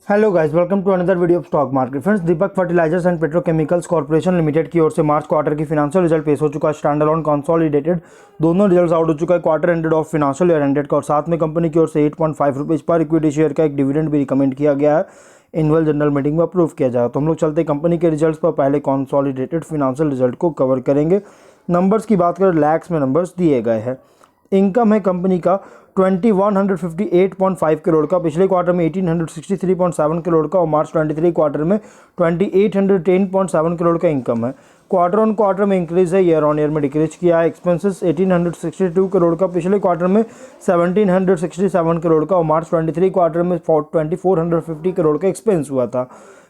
Hello guys, welcome to another video of stock market. Friends, Deepak fertilisers and petrochemicals corporation limited की ओर से March quarter की financial result पेश हो चुका है। स्टैंड अलोन कंसोलिडेटेड दोनों रिजल्ट्स आउट हो चुका है, quarter ended of financial year ended का। और साथ में कंपनी की ओर से 8.5 रुपीज़ पर इक्विटी शेयर का एक डिविडेंड भी रिकमेंड किया गया है, एनुअल जनरल मीटिंग में अप्रूव किया जाएगा। तो हम लोग चलते कंपनी के रिजल्ट्स पर। पहले कंसोलिडेटेड फिनेंशियल रिजल्ट को कवर करेंगे। नंबर्स की बात करें, लैक्स में नंबर्स दिए गए हैं। इनकम है कंपनी का 2158.5 करोड़ का, पिछले क्वार्टर में 1863.7 करोड़ का और मार्च 23 क्वार्टर में 2810.7 करोड़ का इनकम है। क्वार्टर ऑन क्वार्टर में इंक्रीज है, ईयर ऑन ईयर में डिक्रीज किया है। एक्सपेंसेस 1862 करोड़ का, पिछले क्वार्टर में 1767 करोड़ का और मार्च 23 क्वार्टर में 2450 करोड़ का एक्सपेंस हुआ था।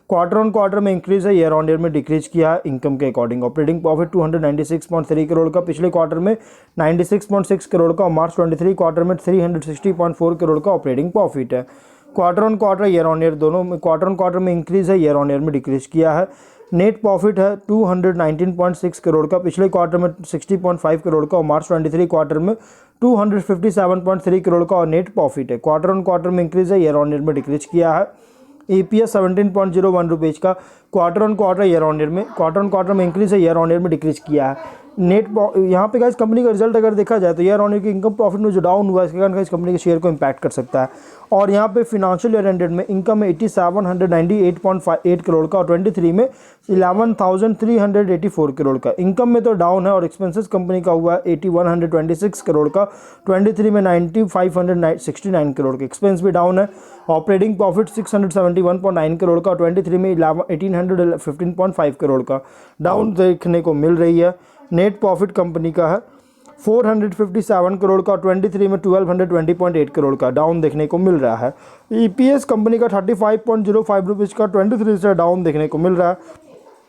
क्वार्टर ऑन क्वार्टर में इंक्रीज है, ईयर ऑन ईयर में डिक्रीज किया है इनकम के अकॉर्डिंग। ऑपरेटिंग प्रॉफिट 296.3 करोड़ का, पिछले क्वार्टर में 96.6 करोड़ का और मार्च 23 क्वार्टर में 360.4 करोड़ का ऑपरेटिंग प्रॉफिट है। Quarter on quarter, year on year दोनों में, क्वार्टर ऑन क्वार्टर में इंक्रीज है, ईयर ऑन ईयर में डिक्रीज किया है। नेट प्रॉफिट है 219.6 करोड़ का, पिछले क्वार्टर में 60.5 करोड़ का और मार्च 23 क्वार्टर में 257.3 करोड़ का और नेट प्रॉफिट है। क्वार्टर ऑन क्वार्टर में इंक्रीज है, ईयर ऑन ईयर में डिक्रीज किया है। EPS 17.01 रुपीज़ का, quarter on quarter year on year में, क्वार्टर ऑन क्वार्टर में इंक्रीज है, ईयर ऑन ईयर में डिक्रीज किया है। नेट यहाँ पे गाइस कंपनी का रिजल्ट अगर देखा जाए तो ईयर ऑन ईयर की इनकम प्रॉफिट में जो डाउन हुआ है, इसके कारण गाइस कंपनी के शेयर को इम्पैक्ट कर सकता है। और यहाँ पे फिनेंशियल ईयर एंडेड में इनकम है 8798.8 करोड़ का और 23 में 11,384 करोड़ का। इनकम में तो डाउन है और एक्सपेंसेस कंपनी का हुआ है 8126 करोड़ का, 23 में 9569 करोड़ का। एक्सपेंस भी डाउन है। ऑपरेटिंग प्रॉफिट 671.9 करोड़ का, 23 में 1815.5 करोड़ का, डाउन देखने को मिल रही है। नेट प्रॉफिट कंपनी का है 457 करोड़ का, 23 में 1220.8 करोड़ का, डाउन देखने को मिल रहा है। EPS कंपनी का 35.05 रुपीज़ का, 23 से डाउन देखने को मिल रहा है।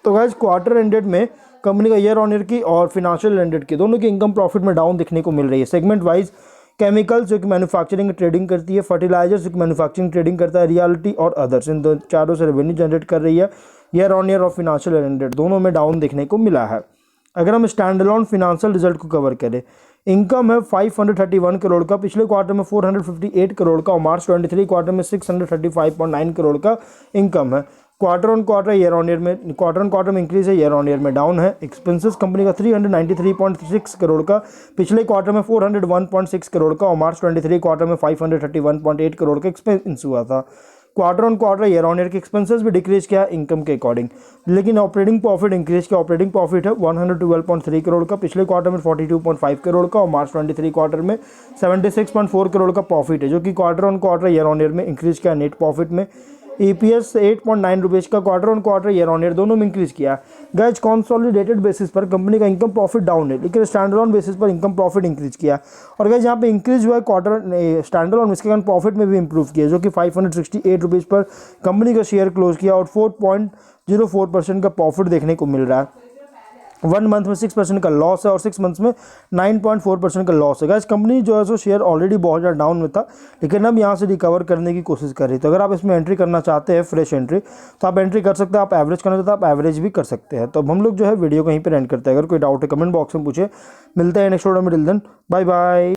तो गाइस, क्वार्टर एंडेड में कंपनी का ईयर ऑन ईयर की और फिनेंशियल एंडेड की दोनों की इनकम प्रॉफिट में डाउन देखने को मिल रही है। सेगमेंट वाइज केमिकल्स जो कि मैन्युफैक्चरिंग ट्रेडिंग करती है, फर्टिलाइजर्स जो कि मैन्युफैक्चरिंग ट्रेडिंग करता है, रियलिटी और अदर्स, इन चारों से रेवेन्यू जनरेट कर रही है। ईयर ऑन ईयर और फिनेंशियल एंडेड दोनों में डाउन देखने को मिला है। अगर हम स्टैंड अलोन फिनेंशियल रिजल्ट को कवर करें, इनकम है 531 करोड़ का, पिछले क्वार्टर में 458 करोड़ का और मार्च 23 क्वार्टर में 635.9 करोड़ का इनकम है। Quarter on quarter, year on year में, क्वार्टर ऑन क्वार्टर में इंक्रीज है, ईयर ऑन ईयर में डाउन है। एक्सपेंसेस कंपनी का 393.6 करोड़ का, पिछले क्वार्टर में 401.6 करोड़ का और मार्च 23 क्वार्टर में 531.8 करोड़ का एक्सपेंस हुआ था। Quarter on quarter, year on year के एक्सपेंसेस भी डिक्रीज किया इनकम के अकॉर्डिंग, लेकिन ऑपरेटिंग प्रॉफिट इंक्रीज किया। ऑपरेटिंग प्रॉफिट है 112.3 करोड़ का, पिछले क्वार्टर में 42.5 करोड़ का और मार्च 23 क्वार्टर में 76.4 करोड़ का प्रॉफिट है, जो कि quarter on quarter, year on year में इंक्रीज किया। नेट प्रॉफिट में EPS 8.9 रुपीज़ का, quarter on quarter, year on year दोनों में इंक्रीज किया। गाइस, कंसोलिडेटेड बेसिस पर कंपनी का इनकम प्रॉफिट डाउन है, लेकिन स्टैंडअलोन बेसिस पर इनकम प्रॉफिट इंक्रीज किया। और गाइस, यहाँ पे इंक्रीज हुआ है क्वार्टर स्टैंडअलोन, इसके कारण प्रॉफिट में भी इंप्रूव किया, जो कि 568 रुपीज़ पर कंपनी का शेयर क्लोज किया और 4.04% का प्रॉफिट देखने को मिल रहा है। 1 मंथ में 6% का लॉस है और 6 मंथ्स में 9.4% का लॉस है। गाइस, कंपनी जो है सो शेयर ऑलरेडी बहुत ज़्यादा डाउन में था, लेकिन अब यहाँ से रिकवर करने की कोशिश कर रही है। तो अगर आप इसमें एंट्री करना चाहते हैं, फ्रेश एंट्री, तो आप एंट्री कर सकते हैं। आप एवरेज करना चाहते हैं, आप एवरेज भी कर सकते हैं। तो अब हम लोग जो है वीडियो कहीं पर एंड करते हैं। अगर कोई डाउट है कमेंट बॉक्स में पूछे। मिलते हैं नेक्स्ट वीडियो में। Till then, bye bye.